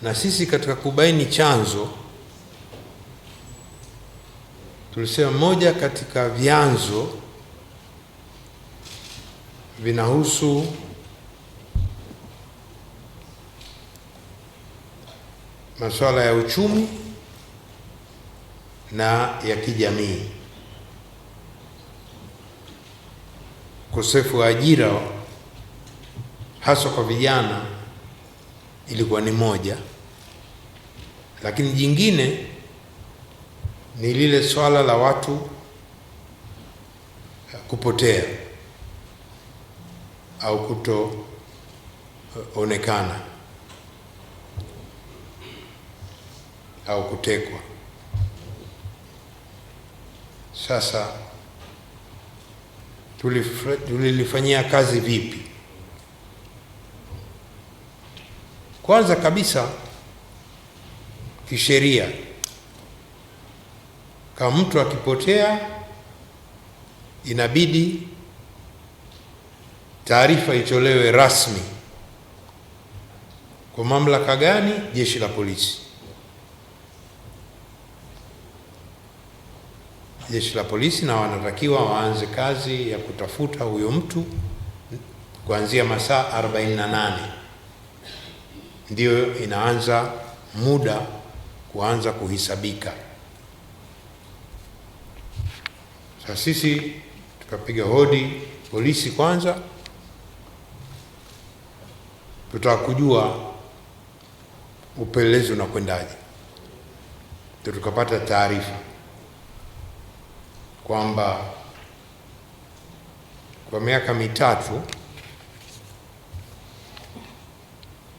Na sisi katika kubaini chanzo tulisema moja katika vyanzo vinahusu masuala ya uchumi na ya kijamii. Ukosefu wa ajira hasa kwa vijana ilikuwa ni moja, lakini jingine ni lile swala la watu kupotea au kutoonekana au kutekwa. Sasa tulilifanyia kazi vipi? Kwanza kabisa, kisheria, kama mtu akipotea inabidi taarifa itolewe rasmi. Kwa mamlaka gani? Jeshi la polisi. Jeshi la polisi na wanatakiwa waanze kazi ya kutafuta huyo mtu kuanzia masaa 48 ndio inaanza muda kuanza kuhisabika. Sasa sisi tukapiga hodi polisi kwanza, tutaka kujua upelelezi unakwendaje. Tukapata taarifa kwamba kwa miaka mitatu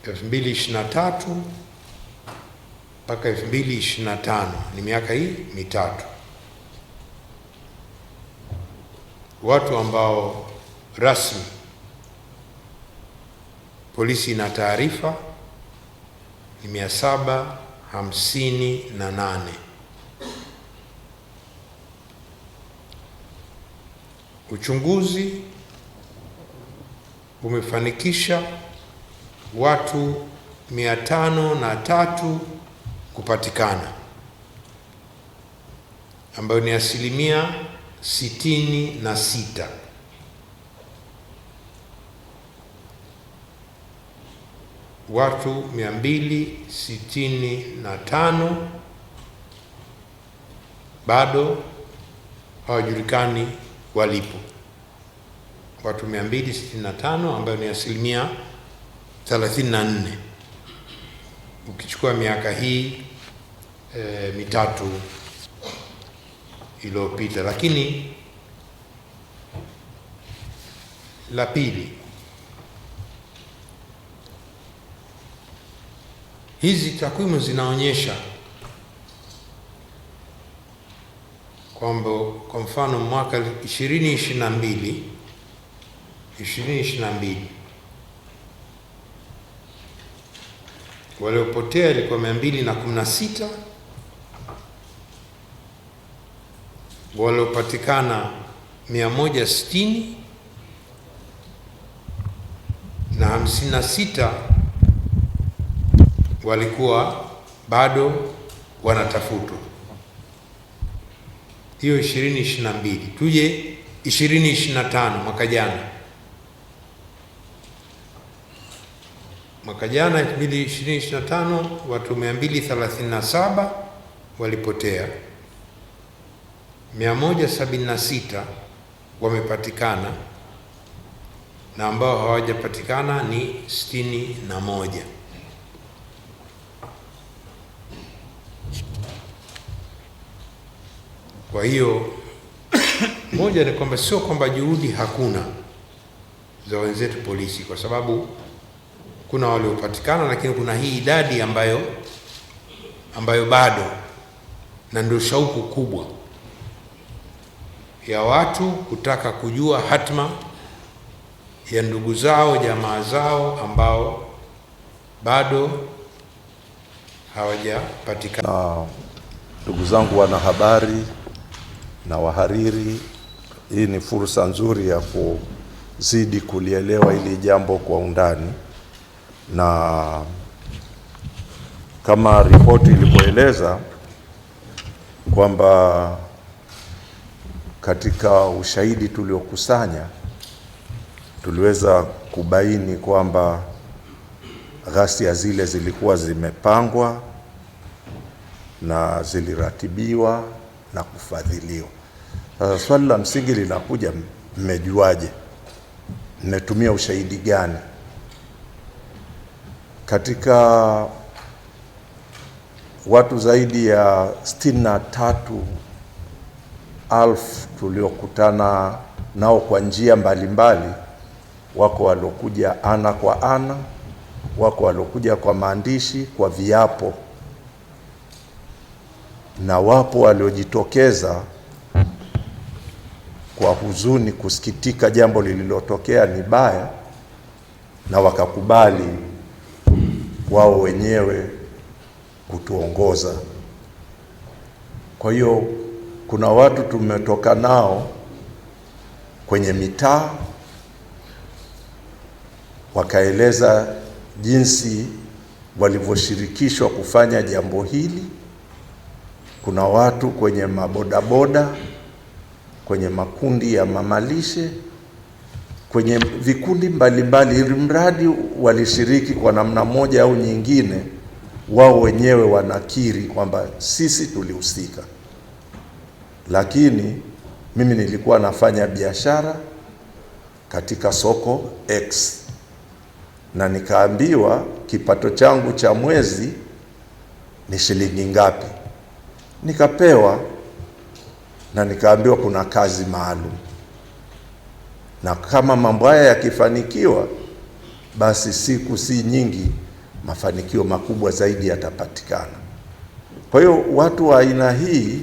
2023 mpaka 2025, ni miaka hii mitatu, watu ambao rasmi polisi ina taarifa ni 758. Uchunguzi umefanikisha watu 503 kupatikana, ambayo ni 66%. Watu 265 bado hawajulikani walipo. Watu 265 ambayo ni 34%, ukichukua miaka hii mitatu iliyopita. Lakini la pili, hizi takwimu zinaonyesha kwamba kwa mfano mwaka 2022 waliopotea ilikuwa 216, waliopatikana 160 na 56 walikuwa bado wanatafutwa. Hiyo 2022. Tuje 2025, mwaka jana. Mwaka jana 2025 watu 237 walipotea, 176 wamepatikana na ambao hawajapatikana ni 61. Kwa hiyo moja ni kwamba sio kwamba juhudi hakuna za wenzetu polisi, kwa sababu kuna waliopatikana, lakini kuna hii idadi ambayo bado, na ndio shauku kubwa ya watu kutaka kujua hatma ya ndugu zao, jamaa zao ambao bado hawajapatikana. Ndugu zangu wanahabari na wahariri, hii ni fursa nzuri ya kuzidi kulielewa hili jambo kwa undani, na kama ripoti ilivyoeleza kwamba katika ushahidi tuliokusanya tuliweza kubaini kwamba ghasia zile zilikuwa zimepangwa na ziliratibiwa na kufadhiliwa. Sasa swali la msingi linakuja, mmejuaje? Mmetumia ushahidi gani? Katika watu zaidi ya 63,000 tuliokutana nao kwa njia mbalimbali, wako waliokuja ana kwa ana, wako waliokuja kwa maandishi, kwa viapo, na wapo waliojitokeza kwa huzuni, kusikitika jambo lililotokea ni baya, na wakakubali wao wenyewe kutuongoza. Kwa hiyo kuna watu tumetoka nao kwenye mitaa, wakaeleza jinsi walivyoshirikishwa kufanya jambo hili. Kuna watu kwenye mabodaboda, kwenye makundi ya mamalishe, kwenye vikundi mbalimbali, ili mradi walishiriki kwa namna moja au nyingine, wao wenyewe wanakiri kwamba sisi tulihusika. Lakini mimi nilikuwa nafanya biashara katika soko X, na nikaambiwa kipato changu cha mwezi ni shilingi ngapi. Nikapewa na nikaambiwa kuna kazi maalum, na kama mambo haya yakifanikiwa, basi siku si nyingi mafanikio makubwa zaidi yatapatikana. Kwa hiyo watu wa aina hii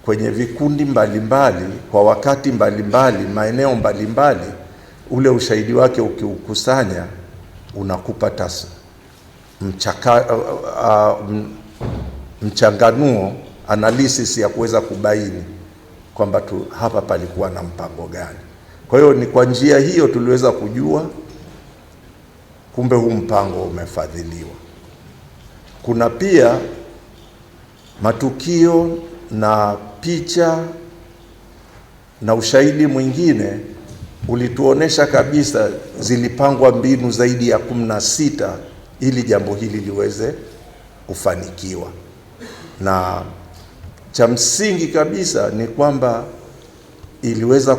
kwenye vikundi mbalimbali, kwa wakati mbalimbali, maeneo mbalimbali, ule ushahidi wake ukiukusanya unakupa mchanganuo, analysis ya kuweza kubaini kwamba hapa palikuwa na mpango gani. Kwa hiyo ni kwa njia hiyo tuliweza kujua kumbe huu mpango umefadhiliwa. Kuna pia matukio na picha na ushahidi mwingine ulituonesha kabisa zilipangwa mbinu zaidi ya 16 ili jambo hili liweze kufanikiwa. Na cha msingi kabisa ni kwamba iliweza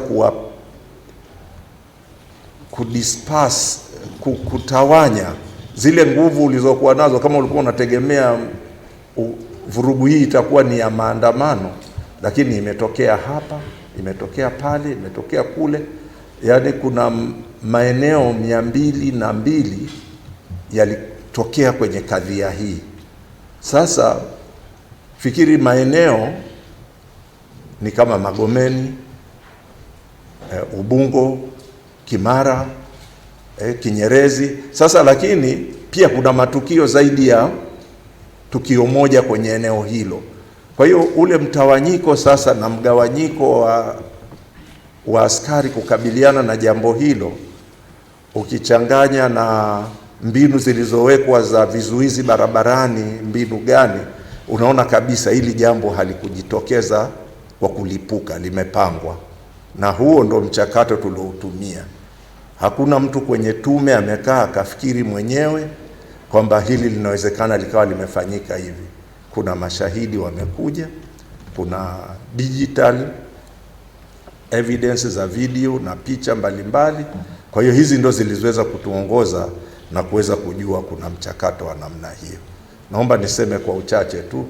kutawanya zile nguvu ulizokuwa nazo. Kama ulikuwa unategemea vurugu hii itakuwa ni ya maandamano, lakini imetokea hapa, imetokea pale, imetokea kule. Yaani kuna maeneo 202 yalitokea kwenye kadhia hii. Sasa fikiri maeneo ni kama Magomeni, Ubungo, Kimara, Kinyerezi. Sasa lakini pia kuna matukio zaidi ya tukio moja kwenye eneo hilo. Kwa hiyo ule mtawanyiko sasa na mgawanyiko wa askari kukabiliana na jambo hilo, ukichanganya na mbinu zilizowekwa za vizuizi barabarani, mbinu gani, unaona kabisa hili jambo halikujitokeza kwa kulipuka, limepangwa. Na huo ndo mchakato tulioutumia. Hakuna mtu kwenye tume amekaa akafikiri mwenyewe kwamba hili linawezekana likawa limefanyika hivi. Kuna mashahidi wamekuja, kuna digital evidence za video na picha mbalimbali. Kwa hiyo hizi ndo ziliweza kutuongoza na kuweza kujua kuna mchakato wa namna hiyo. Naomba niseme kwa uchache tu.